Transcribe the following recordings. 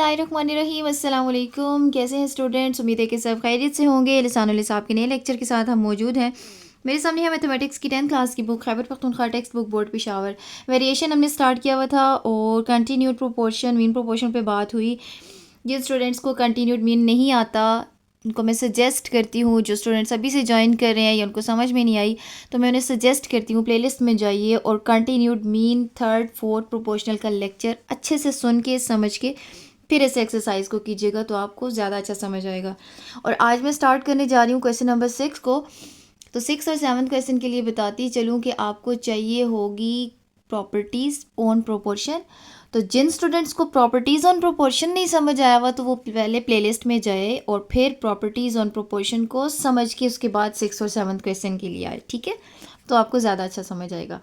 बिस्मिल्लाहिर्रहमानिर्रहीम अस्सलाम वालेकुम। कैसे हैं स्टूडेंट्स? उम्मीद है कि सब खैरियत से होंगे। लिसानुल हिसाब के नए लेक्चर के साथ हम मौजूद हैं। मेरे सामने है मैथमेटिक्स की 10th क्लास की book Khyber Pakhtunkhwa text book board Peshawar. Variation हमने स्टार्ट किया हुआ था और कंटिन्यूड प्रोपोर्शन मीन प्रोपोर्शन पे बात हुई। जिन स्टूडेंट्स को कंटिन्यूड मीन नहीं आता उनको मैं सजेस्ट करती हूँ, जो स्टूडेंट्स अभी से ज्वाइन कर रहे हैं या उनको समझ में नहीं आई तो मैं उन्हें सजेस्ट करती हूँ प्लेलिस्ट में जाइए और continued mean third fourth proportional का लेक्चर अच्छे से सुन के समझ के फिर इस एक्सरसाइज को कीजिएगा तो आपको ज़्यादा अच्छा समझ आएगा। और आज मैं स्टार्ट करने जा रही हूँ क्वेश्चन नंबर 6 को। तो 6 और 7 क्वेश्चन के लिए बताती चलूँ कि आपको चाहिए होगी प्रॉपर्टीज़ ऑन प्रोपोर्शन। तो जिन स्टूडेंट्स को प्रॉपर्टीज़ ऑन प्रोपोर्शन नहीं समझ आया हुआ तो वो पहले प्लेलिस्ट में जाए और फिर प्रॉपर्टीज़ ऑन प्रोपोर्शन को समझ के उसके बाद 6 और 7 क्वेश्चन के लिए आए, ठीक है? तो आपको ज़्यादा अच्छा समझ आएगा।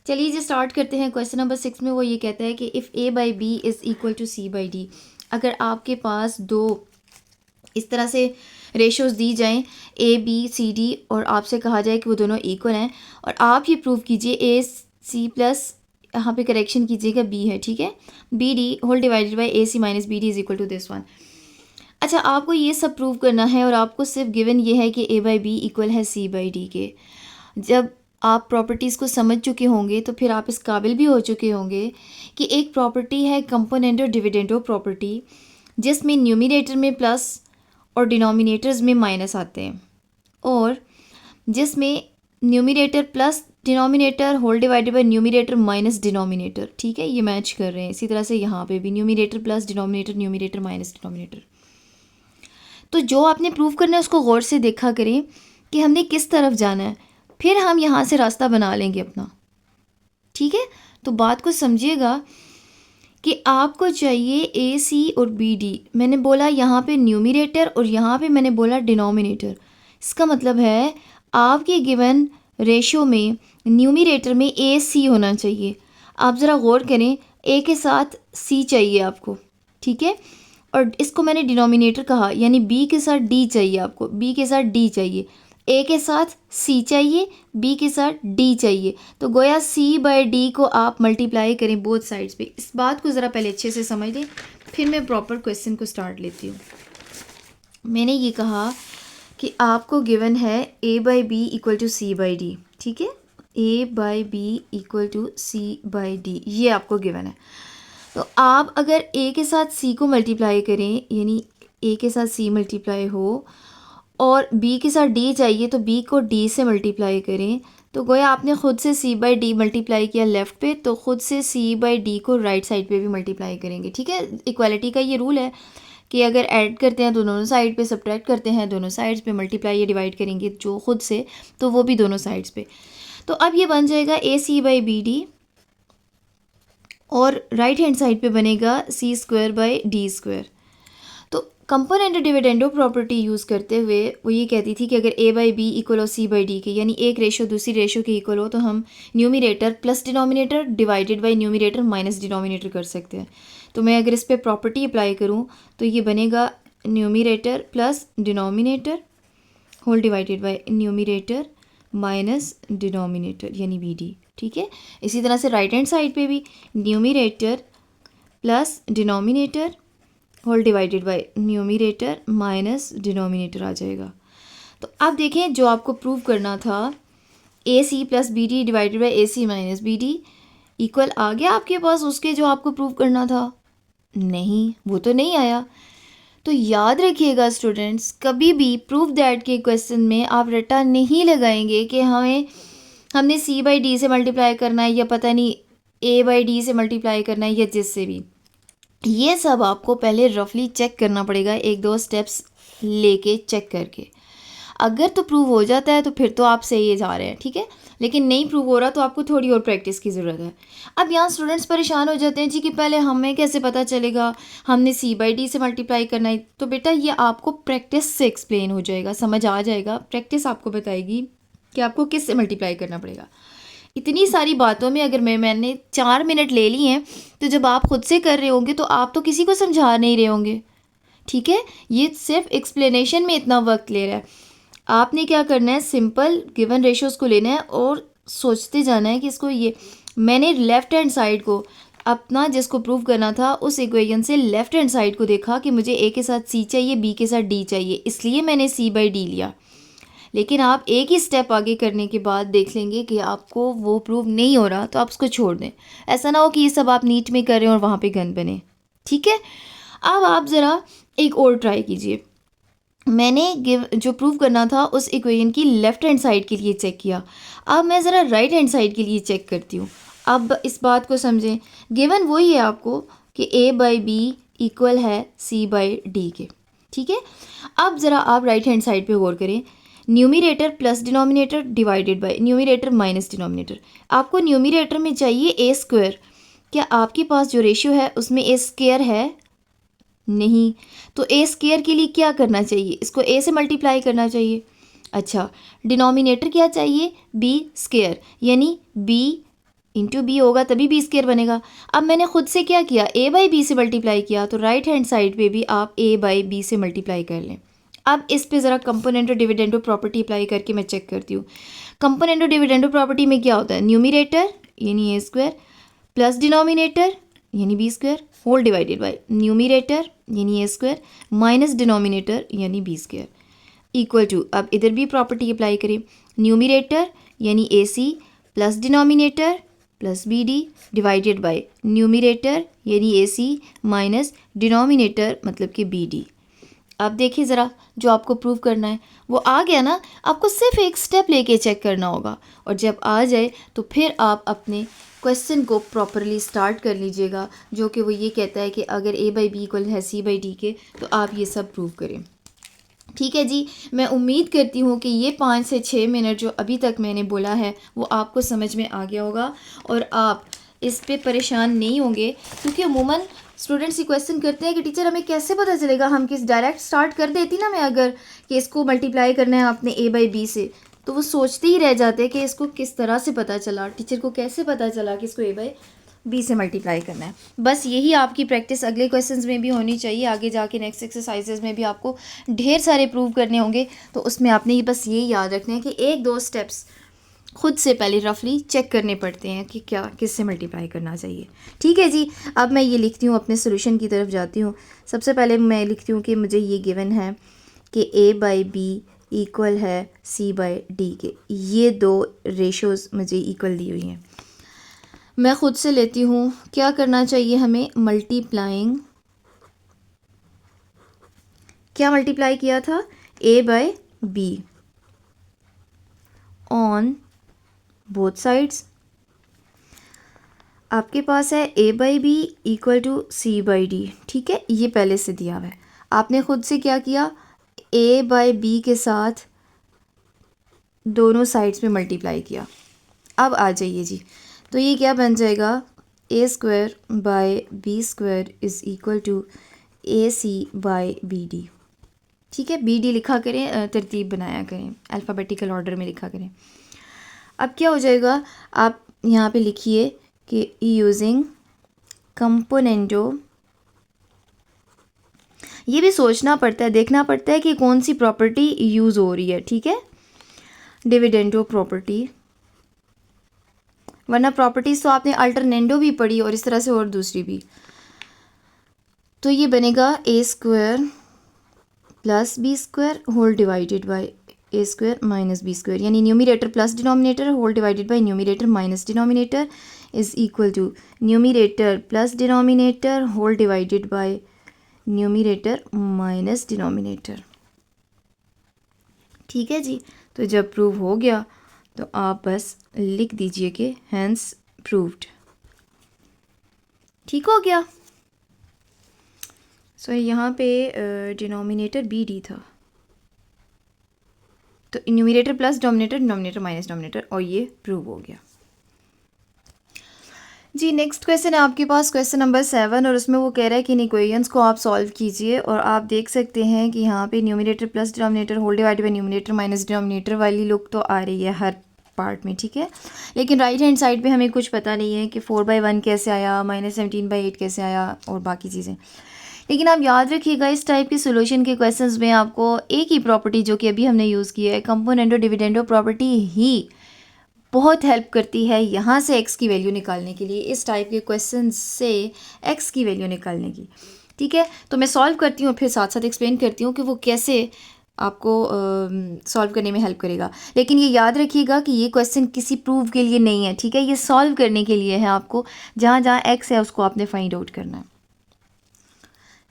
चलिए जी स्टार्ट करते हैं। क्वेश्चन नंबर 6 में वो ये कहता है कि if A by B is equal to C by D. अगर आपके पास दो इस तरह से रेशोज़ दी जाएं ए बी सी डी और आपसे कहा जाए कि वो दोनों इक्वल हैं और आप ये प्रूव कीजिए ए सी प्लस यहाँ पे करेक्शन कीजिएगा बी है, ठीक है, B D whole divided by A C minus B D is equal to this one. अच्छा, आपको ये सब प्रूव करना है और आपको सिर्फ गिवन ये है कि ए बाई बी इक्वल है सी बाई डी के। जब आप प्रॉपर्टीज़ को समझ चुके होंगे तो फिर आप इस काबिल भी हो चुके होंगे कि एक प्रॉपर्टी है कंपोनेंटो डिविडेंडो प्रॉपर्टी, जिसमें न्यूमिनेटर में प्लस और डिनोमिनेटर्स में माइनस आते हैं और जिसमें numerator plus denominator whole divided by numerator minus denominator, ठीक है, ये मैच कर रहे हैं। इसी तरह से यहाँ पे भी numerator plus denominator numerator minus denominator. तो जो आपने प्रूव करना है उसको गौर से देखा करें कि हमने किस तरफ जाना है, फिर हम यहाँ से रास्ता बना लेंगे अपना, ठीक है? तो बात को समझिएगा कि आपको चाहिए ए सी और बी डी। मैंने बोला यहाँ पे न्यूमिनेटर और यहाँ पे मैंने बोला डिनोमिनेटर। इसका मतलब है आपके गिवन रेशो में न्यूमिनेटर में ए सी होना चाहिए। आप ज़रा गौर करें, ए के साथ सी चाहिए आपको, ठीक है, और इसको मैंने डिनोमिनेटर कहा, यानी बी के साथ डी चाहिए आपको, बी के साथ डी चाहिए, ए के साथ सी चाहिए, बी के साथ डी चाहिए। तो गोया सी बाय डी को आप मल्टीप्लाई करें बोथ साइड्स पे। इस बात को ज़रा पहले अच्छे से समझ लें, फिर मैं प्रॉपर क्वेश्चन को स्टार्ट लेती हूँ। मैंने ये कहा कि आपको गिवन है A by B equal to C by D, ठीक है, A by B equal to C by D, ये आपको गिवन है। तो आप अगर ए के साथ सी को मल्टीप्लाई करें, यानी ए के साथ सी मल्टीप्लाई हो और बी के साथ डी चाहिए तो बी को डी से मल्टीप्लाई करें, तो गोया आपने ख़ुद से सी बाई डी मल्टीप्लाई किया लेफ़्ट पे, तो ख़ुद से सी बाई डी को राइट साइड पे भी मल्टीप्लाई करेंगे, ठीक है। इक्वालिटी का ये रूल है कि अगर ऐड करते हैं तो दोनों साइड पे, सब्ट्रैक्ट करते हैं दोनों साइड्स पे, मल्टीप्लाई या डिवाइड करेंगे जो खुद से तो वो भी दोनों साइड्स पे। तो अब ये बन जाएगा ए सी बाई बी डी और राइट हैंड साइड पे बनेगा सी स्क्वायर बाई डी स्क्वायर। तो कंपोनेंट डिविडेंडो प्रॉपर्टी यूज़ करते हुए वो ये कहती थी कि अगर ए बाई बी इक्वल हो सी बाई डी के, यानी एक रेशो दूसरी रेशो के इक्वल हो, तो हम numerator plus denominator divided by numerator minus denominator कर सकते हैं। तो मैं अगर इस पर प्रॉपर्टी अप्लाई करूँ तो ये बनेगा numerator plus denominator whole divided by numerator minus denominator यानी बी डी, ठीक है। इसी तरह से राइट हैंड साइड पे भी numerator plus denominator whole divided by numerator minus denominator आ जाएगा। तो अब देखें, जो आपको प्रूव करना था A C plus B D divided by A C minus B D equal आ गया आपके पास उसके जो आपको प्रूव करना था? नहीं, वो तो नहीं आया। तो याद रखिएगा स्टूडेंट्स, कभी भी प्रूव दैट के क्वेश्चन में आप रट्टा नहीं लगाएंगे कि हमने सी बाई डी से मल्टीप्लाई करना है या पता नहीं ए बाई डी से मल्टीप्लाई करना है या जिससे भी। ये सब आपको पहले रफली चेक करना पड़ेगा, एक दो स्टेप्स लेके चेक करके। अगर तो प्रूव हो जाता है तो फिर तो आप सही जा रहे हैं, ठीक है, लेकिन नहीं प्रूव हो रहा तो आपको थोड़ी और प्रैक्टिस की ज़रूरत है। अब यहाँ स्टूडेंट्स परेशान हो जाते हैं जी कि पहले हमें कैसे पता चलेगा हमने सी बाई डी से मल्टीप्लाई करना है। तो बेटा ये आपको प्रैक्टिस से एक्सप्लेन हो जाएगा, समझ आ जाएगा। प्रैक्टिस आपको बताएगी कि आपको किस से मल्टीप्लाई करना पड़ेगा। इतनी सारी बातों में अगर मैंने 4 मिनट ले लिए हैं तो जब आप खुद से कर रहे होंगे तो आप तो किसी को समझा नहीं रहे होंगे, ठीक है। ये सिर्फ एक्सप्लेनेशन में इतना वक्त ले रहा है। आपने क्या करना है, सिंपल गिवन रेशोज़ को लेना है और सोचते जाना है कि इसको ये मैंने लेफ़्ट हैंड साइड को अपना जिसको प्रूव करना था उस इक्वेशन से लेफ्ट हैंड साइड को देखा कि मुझे ए के साथ सी चाहिए, बी के साथ डी चाहिए, इसलिए मैंने सी बाई डी लिया। लेकिन आप एक ही स्टेप आगे करने के बाद देख लेंगे कि आपको वो प्रूव नहीं हो रहा, तो आप उसको छोड़ दें। ऐसा ना हो कि ये सब आप नीट में कर रहे हैं और वहाँ पे गन बने। ठीक है, अब आप ज़रा एक और ट्राई कीजिए। मैंने जो प्रूव करना था उस इक्वेशन की लेफ़्ट हैंड साइड के लिए चेक किया, अब मैं ज़रा राइट हैंड साइड के लिए चेक करती हूँ। अब इस बात को समझें, गिवन वही है आपको कि a बाई बी इक्वल है c बाई डी के। ठीक है, अब ज़रा आप राइट हैंड साइड पे गौर करें। Numerator plus denominator divided by numerator minus denominator. आपको न्यूमिरेटर में चाहिए ए स्क्वायर, क्या आपके पास जो रेशियो है उसमें ए स्क्वायर है? नहीं, तो ए स्क्वायर के लिए क्या करना चाहिए? इसको ए से मल्टीप्लाई करना चाहिए। अच्छा, डिनोमिनेटर क्या चाहिए? बी स्क्वायर, यानी बी इंटू बी होगा तभी बी स्क्वायर बनेगा। अब मैंने खुद से क्या किया? ए बाई बी से मल्टीप्लाई किया, तो राइट हैंड साइड पे भी आप ए बाई बी से मल्टीप्लाई कर लें। अब इस पे ज़रा कंपोनेंट और डिविडेंडो प्रॉपर्टी अप्लाई करके मैं चेक करती हूँ। कंपोनेंट और डिविडेंडो प्रॉपर्टी में क्या होता है? न्यूमिरेटर यानी ए स्क्वायर प्लस डिनोमिनेटर यानी B square whole divided by numerator यानी ए स्क्वायर माइनस डिनोमिनेटर यानी बी स्क्वायर इक्वल टू, अब इधर भी प्रॉपर्टी अप्लाई करें। न्यूमिरेटर यानी A C plus denominator plus B D divided by numerator यानी A C minus denominator मतलब कि बी डी। अब देखिए ज़रा, जो आपको प्रूव करना है वो आ गया ना। आपको सिर्फ एक स्टेप लेके चेक करना होगा, और जब आ जाए तो फिर आप अपने क्वेश्चन को प्रॉपरली स्टार्ट कर लीजिएगा, जो कि वो ये कहता है कि अगर ए बाई बी इक्वल है सी बाई डी के, तो आप ये सब प्रूव करें। ठीक है जी, मैं उम्मीद करती हूँ कि ये 5 से 6 मिनट जो अभी तक मैंने बोला है वो आपको समझ में आ गया होगा और आप इस पे परेशान नहीं होंगे, क्योंकि अमूमन स्टूडेंट्स ये क्वेश्चन करते हैं कि टीचर हमें कैसे पता चलेगा, हम किस डायरेक्ट स्टार्ट कर देती ना मैं अगर कि इसको मल्टीप्लाई करना है आपने ए बाई बी से, तो वो सोचते ही रह जाते हैं कि इसको किस तरह से पता चला, टीचर को कैसे पता चला कि इसको ए बाई बी से मल्टीप्लाई करना है। बस यही आपकी प्रैक्टिस अगले क्वेश्चंस में भी होनी चाहिए। आगे जाके नेक्स्ट एक्सरसाइजेज में भी आपको ढेर सारे प्रूव करने होंगे, तो उसमें आपने बस ये याद रखना है कि एक दो स्टेप्स खुद से पहले रफली चेक करने पड़ते हैं कि क्या किससे मल्टीप्लाई करना चाहिए। ठीक है जी, अब मैं ये लिखती हूँ, अपने सोल्यूशन की तरफ जाती हूँ। सबसे पहले मैं लिखती हूँ कि मुझे ये गिवन है कि ए बाई बी इक्वल है सी बाई डी के। ये दो रेशोज़ मुझे इक्वल दी हुई हैं। मैं ख़ुद से लेती हूँ, क्या करना चाहिए हमें? मल्टीप्लाइंग, क्या मल्टीप्लाई किया था? A by B on both sides. आपके पास है A by B equal to C by D. ठीक है, ये पहले से दिया हुआ है। आपने ख़ुद से क्या किया? ए बाई बी के साथ दोनों साइड्स में मल्टीप्लाई किया। अब आ जाइए जी, तो ये क्या बन जाएगा? A square by B square is equal to A C by B D. ठीक है, बी डी लिखा करें, तरतीब बनाया करें, अल्फ़ाबेटिकल ऑर्डर में लिखा करें। अब क्या हो जाएगा? आप यहाँ पे लिखिए कि यूजिंग कंपोनेंटो, ये भी सोचना पड़ता है, देखना पड़ता है कि कौन सी प्रॉपर्टी यूज़ हो रही है। ठीक है, डिविडेंडो प्रॉपर्टी, वरना प्रॉपर्टीज़ तो आपने अल्टरनेंडो भी पढ़ी और इस तरह से और दूसरी भी। तो ये बनेगा A square plus B square whole divided by A square minus B square, यानी numerator plus denominator whole divided by numerator minus denominator is equal to numerator plus denominator whole divided by numerator minus denominator. ठीक है जी, तो जब prove हो गया तो आप बस लिख दीजिए कि हैंस प्रूव्ड। ठीक हो गया। सो यहाँ पे डिनोमिनेटर बी डी था, तो numerator plus denominator, denominator minus denominator, और ये प्रूव हो गया जी। नेक्स्ट क्वेश्चन है आपके पास, क्वेश्चन नंबर 7, और उसमें वो कह रहा है कि इन इक्वेशंस को आप सॉल्व कीजिए, और आप देख सकते हैं कि यहाँ पे numerator plus denominator whole divided by numerator minus denominator वाली लुक तो आ रही है हर पार्ट में। ठीक है, लेकिन राइट हैंड साइड पे हमें कुछ पता नहीं है कि 4/1 कैसे आया, -17/8 कैसे आया और बाकी चीज़ें। लेकिन आप याद रखिएगा, इस टाइप के सोल्यूशन के क्वेश्चंस में आपको एक ही प्रॉपर्टी जो कि अभी हमने यूज़ की है, कंपोनेंटो डिविडेंडो प्रॉपर्टी ही बहुत हेल्प करती है यहाँ से x की वैल्यू निकालने के लिए, इस टाइप के क्वेश्चन से x की वैल्यू निकालने की। ठीक है, तो मैं सॉल्व करती हूँ, फिर साथ साथ एक्सप्लेन करती हूँ कि वो कैसे आपको सॉल्व करने में हेल्प करेगा। लेकिन ये याद रखिएगा कि ये क्वेश्चन किसी प्रूफ के लिए नहीं है, ठीक है, ये सॉल्व करने के लिए है। आपको जहाँ जहाँ x है उसको आपने फाइंड आउट करना है।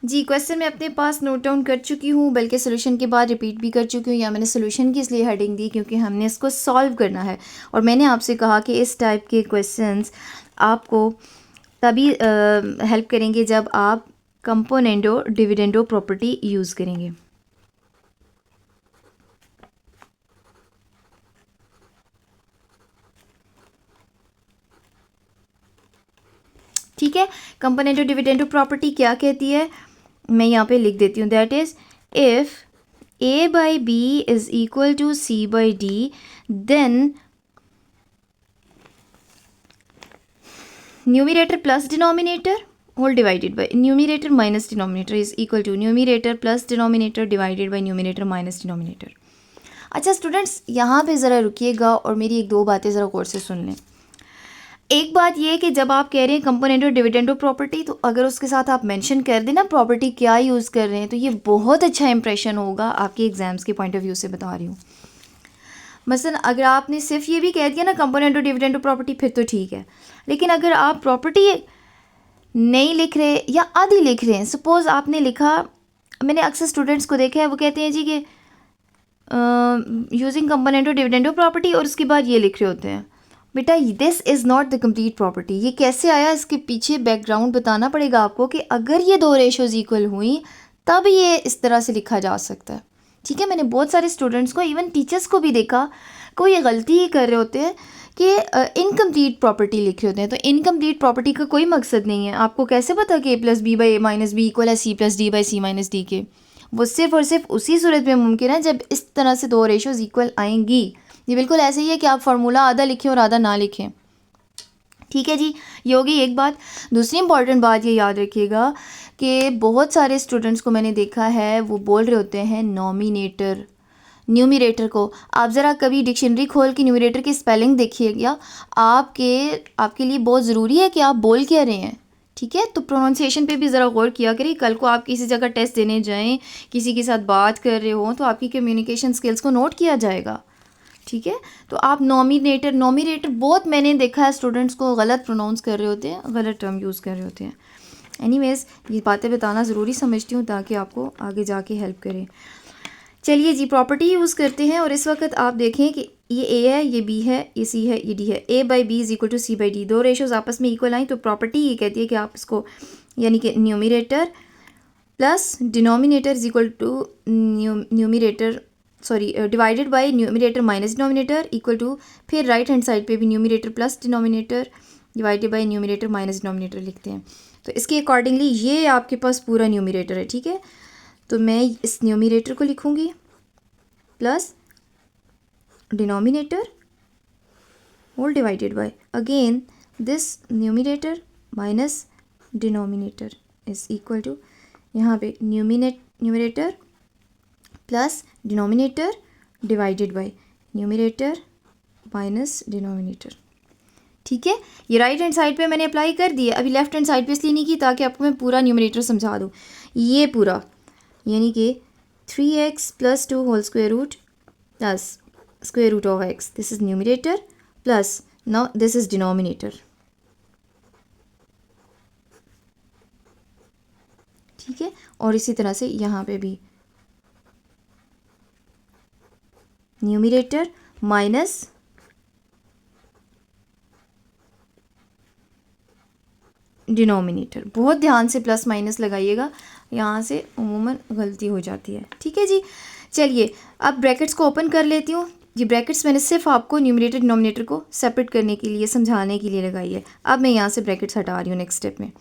जी, क्वेश्चन मैं अपने पास नोट डाउन कर चुकी हूँ, बल्कि सोल्यूशन के बाद रिपीट भी कर चुकी हूँ। या मैंने सोल्यूशन की इसलिए हेडिंग दी क्योंकि हमने इसको सॉल्व करना है, और मैंने आपसे कहा कि इस टाइप के क्वेश्चंस आपको तभी हेल्प करेंगे जब आप कंपोनेंडो डिविडेंडो प्रॉपर्टी यूज़ करेंगे। ठीक है, कंपोनेंडो डिविडेंडो प्रॉपर्टी क्या कहती है, मैं यहाँ पे लिख देती हूँ। That is if a by b is equal to c by d, then numerator plus denominator whole divided by numerator minus denominator is equal to numerator plus denominator divided by numerator minus denominator। अच्छा students, यहाँ पे ज़रा रुकिएगा और मेरी एक दो बातें ज़रा गौर से सुन लें। एक बात ये है कि जब आप कह रहे हैं कंपोनेंडो डिविडेंडो प्रॉपर्टी, तो अगर उसके साथ आप मेंशन कर देना प्रॉपर्टी क्या यूज़ कर रहे हैं, तो ये बहुत अच्छा इंप्रेशन होगा आपके एग्जाम्स के पॉइंट ऑफ व्यू से बता रही हूँ। मसलन अगर आपने सिर्फ ये भी कह दिया ना कंपोनेंडो डिविडेंडो प्रॉपर्टी, फिर तो ठीक है। लेकिन अगर आप प्रॉपर्टी नहीं लिख रहे या आधी लिख रहे हैं, सपोज़ आपने लिखा, मैंने अक्सर स्टूडेंट्स को देखा है वो कहते हैं जी कि यूजिंग कंपोनेंडो डिविडेंडो प्रॉपर्टी, और उसके बाद ये लिख रहे होते हैं। बेटा this is not the complete property. ये कैसे आया, इसके पीछे बैकग्राउंड बताना पड़ेगा आपको कि अगर ये दो रेशोज़ इक्वल हुई तब ये इस तरह से लिखा जा सकता है। ठीक है, मैंने बहुत सारे स्टूडेंट्स को, इवन टीचर्स को भी देखा, कोई ये गलती ही कर रहे होते हैं कि इनकम्प्लीट प्रॉपर्टी लिख रहे होते हैं। तो इनकम्प्लीट प्रॉपर्टी का कोई मकसद नहीं है। आपको कैसे पता कि a plus B by A minus B equal है c plus D by C minus D के? वो सिर्फ और सिर्फ उसी सूरत में मुमकिन है जब इस तरह से दो रेशोज़ इक्वल आएंगी। ये बिल्कुल ऐसे ही है कि आप फार्मूला आधा लिखें और आधा ना लिखें। ठीक है जी, ये होगी एक बात। दूसरी इंपॉर्टेंट बात ये याद रखिएगा कि बहुत सारे स्टूडेंट्स को मैंने देखा है वो बोल रहे होते हैं नॉमिनेटर न्यूमिरेटर को। आप ज़रा कभी डिक्शनरी खोल के न्यूमिरेटर की स्पेलिंग देखिएगा, आपके लिए बहुत ज़रूरी है कि आप बोल क्या रहे हैं। ठीक है, तो प्रोनाउंसिएशन पे भी ज़रा गौर किया करिए। कल को आप किसी जगह टेस्ट देने जाएं, किसी के साथ बात कर रहे हो, तो आपकी कम्युनिकेशन स्किल्स को नोट किया जाएगा। ठीक है, तो आप नॉमिनेटर बहुत मैंने देखा है स्टूडेंट्स को गलत प्रोनाउंस कर रहे होते हैं, गलत टर्म यूज़ कर रहे होते हैं। एनीवेज, ये बातें बताना ज़रूरी समझती हूँ ताकि आपको आगे जाके हेल्प करें। चलिए जी, प्रॉपर्टी यूज़ करते हैं। और इस वक्त आप देखें कि ये ए है, ये बी है, ये सी है, ये डी है। A by B is equal to C by D, दो रेशोज़ आपस में इक्वल आई तो प्रॉपर्टी ये कहती है कि आप इसको, यानी कि numerator plus denominator is equal to numerator divided by numerator minus denominator equal to, फिर राइट हैंड साइड पे भी numerator plus denominator divided by numerator minus denominator लिखते हैं। तो इसके अकॉर्डिंगली ये आपके पास पूरा न्यूमिरेटर है। ठीक है, तो मैं इस न्यूमिरेटर को लिखूँगी plus denominator whole divided by again this numerator minus denominator is equal to, यहाँ पे numerator plus denominator divided by numerator minus denominator. ठीक है, ये राइट हैंड साइड पे मैंने अप्लाई कर दिया। अभी लेफ्ट हैंड साइड पे इसलिए नहीं की ताकि आपको मैं पूरा न्यूमिनेटर समझा दूँ। ये पूरा यानी कि 3x plus 2 whole square root plus square root of x, this is numerator plus now this is denominator. ठीक है, और इसी तरह से यहाँ पे भी न्यूमिरेटर माइनस डिनोमिनेटर। बहुत ध्यान से प्लस माइनस लगाइएगा, यहाँ से अमूमन गलती हो जाती है। ठीक है जी, चलिए अब ब्रैकेट्स को ओपन कर लेती हूँ। ये ब्रैकेट्स मैंने सिर्फ आपको न्यूमिनेटर डिनोमिनेटर को सेपरेट करने के लिए, समझाने के लिए लगाई है। अब मैं यहाँ से ब्रैकेट्स हटा रही हूँ नेक्स्ट स्टेप में।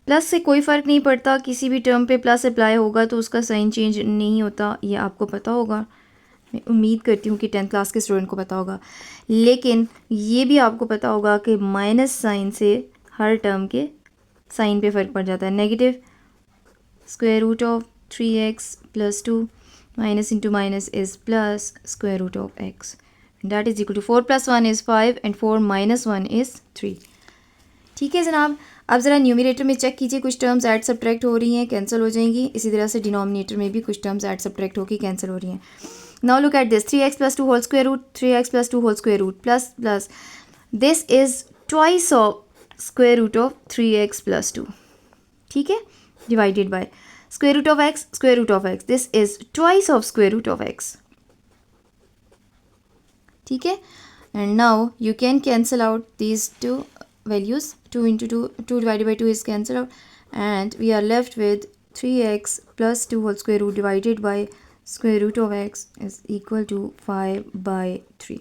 प्लस से कोई फ़र्क नहीं पड़ता, किसी भी टर्म पे प्लस अप्लाई होगा तो उसका साइन चेंज नहीं होता, ये आपको पता होगा। मैं उम्मीद करती हूँ कि 10th क्लास के स्टूडेंट को पता होगा। लेकिन ये भी आपको पता होगा कि माइनस साइन से हर टर्म के साइन पे फ़र्क पड़ जाता है। Negative square root of 3x plus 2 minus into minus is plus square root of x. And that is equal to 4 plus 1 is 5 and 4 minus 1 is 3. ठीक है जनाब, अब ज़रा न्यूमरेटर में चेक कीजिए, कुछ टर्म्स ऐड सब्ट्रैक्ट हो रही हैं, कैंसिल हो जाएंगी। इसी तरह से डिनोमिनेटर में भी कुछ टर्म्स ऐड सब्ट्रैक्ट होकर कैंसिल हो रही हैं। Now look at this, 3x plus 2 whole square root, 3x plus 2 whole square root plus this is twice of square root of 3x plus 2. ठीक है, divided by square root of x, square root of x. This is twice of square root of x. ठीक है, and now you can cancel out these two values. 2 into 2 divided by 2 is cancelled out, and we are left with 3x plus 2 whole square root divided by square root of x is equal to 5/3.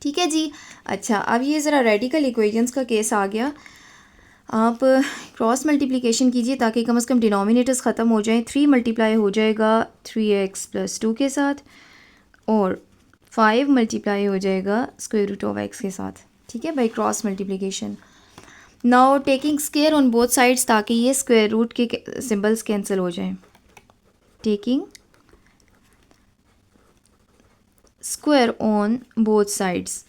ठीक है जी। अच्छा, अब ये ज़रा radical equations का case आ गया। आप cross multiplication कीजिए ताकि कम से कम डिनोमिनेटर्स ख़त्म हो जाएं। 3 मल्टीप्लाई हो जाएगा 3x plus 2 के साथ और 5 मल्टीप्लाई हो जाएगा स्क्वायर रूट ऑफ x के साथ। ठीक है, by cross multiplication. Now taking square on both sides ताकि ये स्क्वायर रूट के सिंबल्स कैंसिल हो जाएं। Taking square on both sides,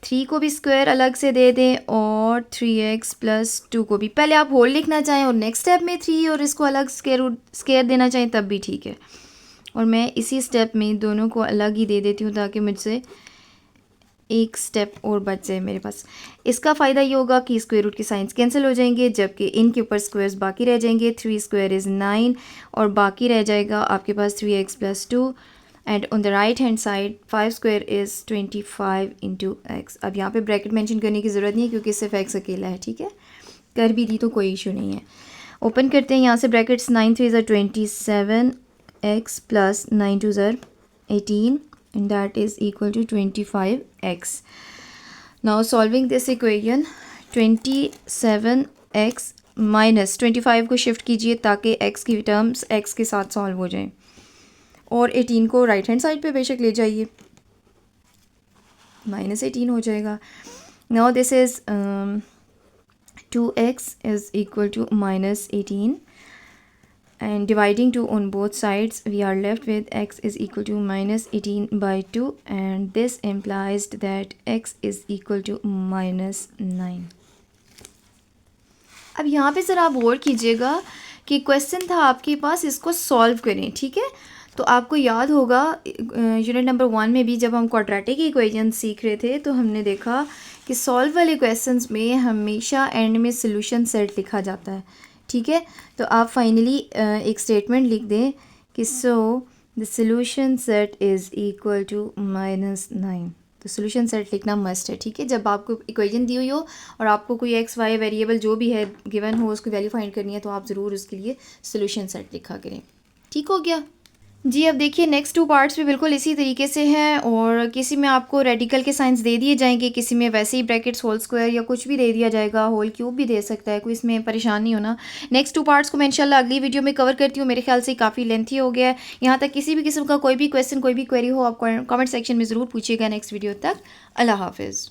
3 को भी स्क्वायर अलग से दे दें और 3x plus 2 को भी। पहले आप होल लिखना चाहें और नेक्स्ट स्टेप में 3 और इसको अलग स्क्वायर देना चाहें तब भी ठीक है, और मैं इसी स्टेप में दोनों को अलग ही दे देती हूँ ताकि मुझसे एक स्टेप और बच जाए मेरे पास। इसका फ़ायदा ये होगा कि स्क्वायर रूट के साइंस कैंसिल हो जाएंगे, जबकि इनके ऊपर स्क्वायर्स बाकी रह जाएंगे। 3 स्क्वायर इज़ 9 और बाकी रह जाएगा आपके पास 3x plus 2 and on the right hand side 5 square is 25 into x। अब यहाँ पे ब्रैकेट मेंशन करने की ज़रूरत नहीं है क्योंकि सिर्फ x अकेला है। ठीक है, कर भी दी तो कोई इशू नहीं है। ओपन करते हैं यहाँ से ब्रैकेट्स, 9 3 ज़र 27 x plus 9 2 ज़र 18 and that is equal to 25x. Now solving this equation, 27x minus 25 को शिफ्ट कीजिए ताकि x की टर्म्स x के साथ सॉल्व हो जाएं और 18 को राइट हैंड साइड पे बेशक ले जाइए, -18 हो जाएगा। Now this is 2x is equal to -18 and dividing 2 on both sides we are left with x is equal to -18/2 and this implies that x is equal to -9. अब यहाँ पे ज़रा आप गौर कीजिएगा कि क्वेश्चन था आपके पास, इसको सॉल्व करें। ठीक है, तो आपको याद होगा यूनिट नंबर 1 में भी जब हम क्वाड्रेटिक इक्वेशन सीख रहे थे तो हमने देखा कि सॉल्व वाले क्वेश्चंस में हमेशा एंड में सोल्यूशन सेट लिखा जाता है। ठीक है, तो आप फाइनली एक स्टेटमेंट लिख दें कि so the solution set is equal to -9। तो सोल्यूशन सेट लिखना मस्ट है। ठीक है, जब आपको इक्वेशन दी हुई हो और आपको कोई x y वेरिएबल जो भी है गिवन हो उसको वैल्यू फाइंड करनी है तो आप ज़रूर उसके लिए सोल्यूशन सेट लिखा करें। ठीक हो गया जी। अब देखिए नेक्स्ट 2 पार्ट्स भी बिल्कुल इसी तरीके से हैं और किसी में आपको रेडिकल के साइंस दे दिए जाएंगे, किसी में वैसे ही ब्रैकेट्स होल स्क्वायर या कुछ भी दे दिया जाएगा, होल क्यूब भी दे सकता है, कोई इसमें परेशान नहीं होना। नेक्स्ट 2 पार्ट्स को मैं इंशाल्लाह अगली वीडियो में कवर करती हूँ। मेरे ख्याल से काफ़ी लेंथी हो गया है। यहाँ तक किसी भी किस्म का कोई भी क्वेश्चन कोई भी क्वेरी हो आप कमेंट सेक्शन में ज़रूर पूछिएगा। नेक्स्ट वीडियो तक अल्लाह हाफिज़।